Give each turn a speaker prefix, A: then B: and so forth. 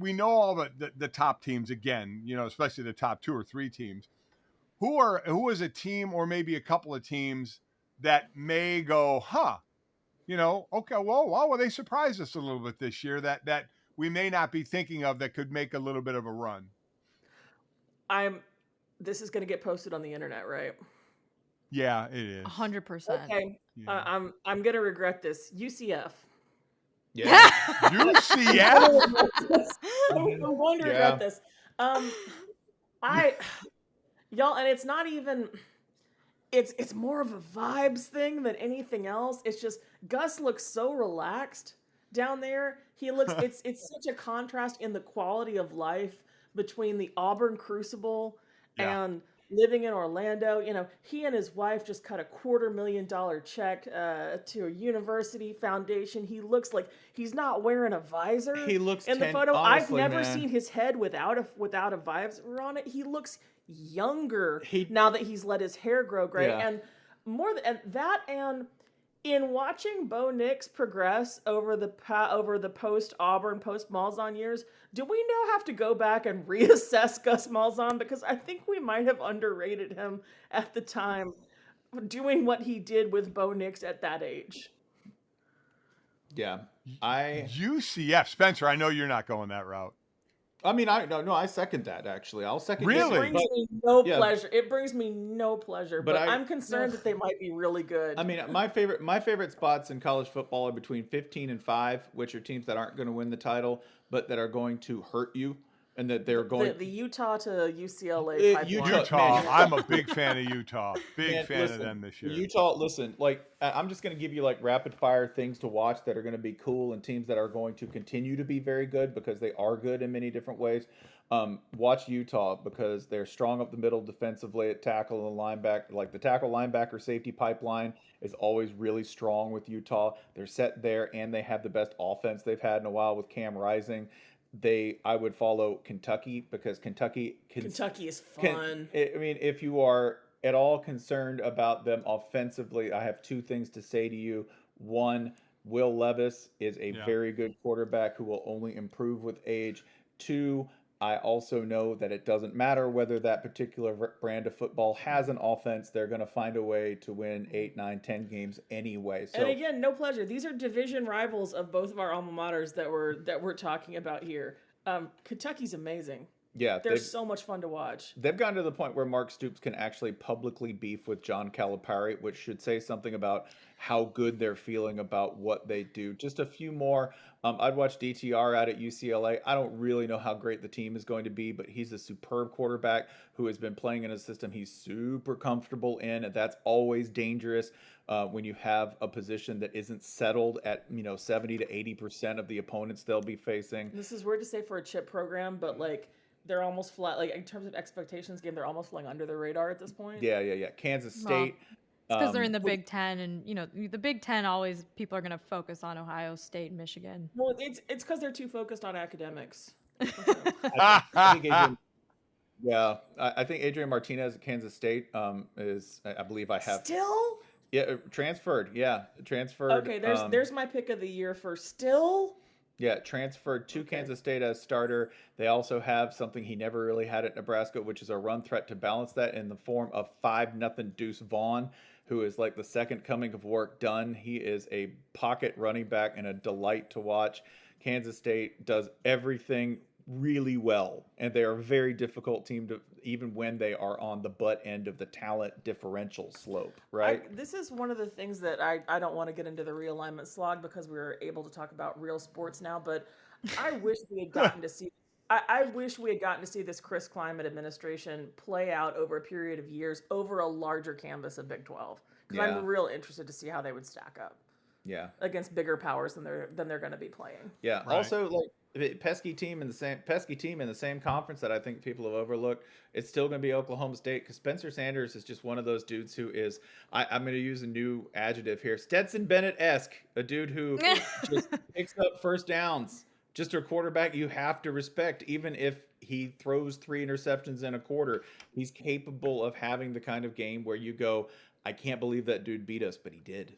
A: we know all the top teams again, especially the top 2 or 3 teams. Who is a team or maybe a couple of teams that may go, okay, well, they surprised us a little bit this year that we may not be thinking of that could make a little bit of a run.
B: This is going to get posted on the internet, right?
A: Yeah, it is.
C: 100%.
B: Okay. Yeah. I'm going to regret this. UCF.
D: Yeah.
A: UCF?
B: I'm going to regret this. Y'all, and it's not even, it's more of a vibes thing than anything else. It's just Gus looks so relaxed down there. He looks, it's such a contrast in the quality of life between the Auburn Crucible and living in Orlando. He and his wife just cut a $250,000 check to a university foundation. He looks like he's not wearing a visor.
D: He looks
B: in the photo. Honestly, I've never seen his head without a visor on it. He looks younger now that he's let his hair grow gray. And more than that, and in watching Bo Nix progress over the post Auburn, post Malzahn years, do we now have to go back and reassess Gus Malzahn? Because I think we might have underrated him at the time, doing what he did with Bo Nix at that age.
D: Yeah,
A: UCF, Spencer. I know you're not going that route.
D: I mean, I second that, actually. I'll second it.
A: Really?
B: It brings me no pleasure. It brings me no pleasure, but I'm concerned that they might be really good.
D: I mean, my favorite spots in college football are between 15 and 5, which are teams that aren't going to win the title, but that are going to hurt you. And that they're going
B: the Utah to UCLA pipeline.
A: Utah. I'm a big fan of Utah. Big fan of them this year.
D: Utah, listen, like I'm just going to give you like rapid fire things to watch that are going to be cool and teams that are going to continue to be very good because they are good in many different ways. Watch Utah because they're strong up the middle defensively at tackle and linebacker. Like the tackle linebacker safety pipeline is always really strong with Utah. They're set there and they have the best offense they've had in a while with Cam Rising. I would follow Kentucky because Kentucky
B: is fun.
D: I mean, if you are at all concerned about them offensively, I have 2 things to say to you. One, Will Levis is a very good quarterback who will only improve with age. 2, I also know that it doesn't matter whether that particular brand of football has an offense. They're going to find a way to win 8, 9, 10 games anyway. So,
B: and again, no pleasure. These are division rivals of both of our alma maters that we're talking about here. Kentucky's amazing.
D: Yeah,
B: they're so much fun to watch.
D: They've gotten to the point where Mark Stoops can actually publicly beef with John Calipari, which should say something about how good they're feeling about what they do. Just a few more. I'd watch DTR out at UCLA. I don't really know how great the team is going to be, but he's a superb quarterback who has been playing in a system he's super comfortable in, and that's always dangerous when you have a position that isn't settled at 70 to 80% of the opponents they'll be facing.
B: This is weird to say for a chip program, but like they're almost flat. Like in terms of expectations game, they're almost flying under the radar at this point.
D: Yeah. Kansas State.
C: It's because they're in the Big Ten, and the Big Ten always people are going to focus on Ohio State, Michigan.
B: Well, it's because they're too focused on academics.
D: I think Adrian Martinez at Kansas State is. I believe I have
B: still.
D: Yeah, transferred.
B: Okay, there's my pick of the year for still.
D: Yeah, transferred to Kansas State as starter. They also have something he never really had at Nebraska, which is a run threat to balance that in the form of 5-0 Deuce Vaughn, who is like the second coming of Warrick Dunn. He is a pocket running back and a delight to watch. Kansas State does everything really well, and they're a very difficult team to even when they are on the butt end of the talent differential slope, right?
B: This is one of the things that I don't want to get into the realignment slog because we're able to talk about real sports now, but I wish we had gotten to see I wish we had gotten to see this Chris Klieman administration play out over a period of years over a larger canvas of Big 12, because I'm real interested to see how they would stack up.
D: Yeah,
B: against bigger powers than they're going to be playing.
D: Yeah. Right. Also, like pesky team in the same conference that I think people have overlooked. It's still going to be Oklahoma State because Spencer Sanders is just one of those dudes who is. I'm going to use a new adjective here: Stetson Bennett-esque, a dude who just picks up first downs. Just a quarterback you have to respect, even if he throws 3 interceptions in a quarter. He's capable of having the kind of game where you go, I can't believe that dude beat us, but he did.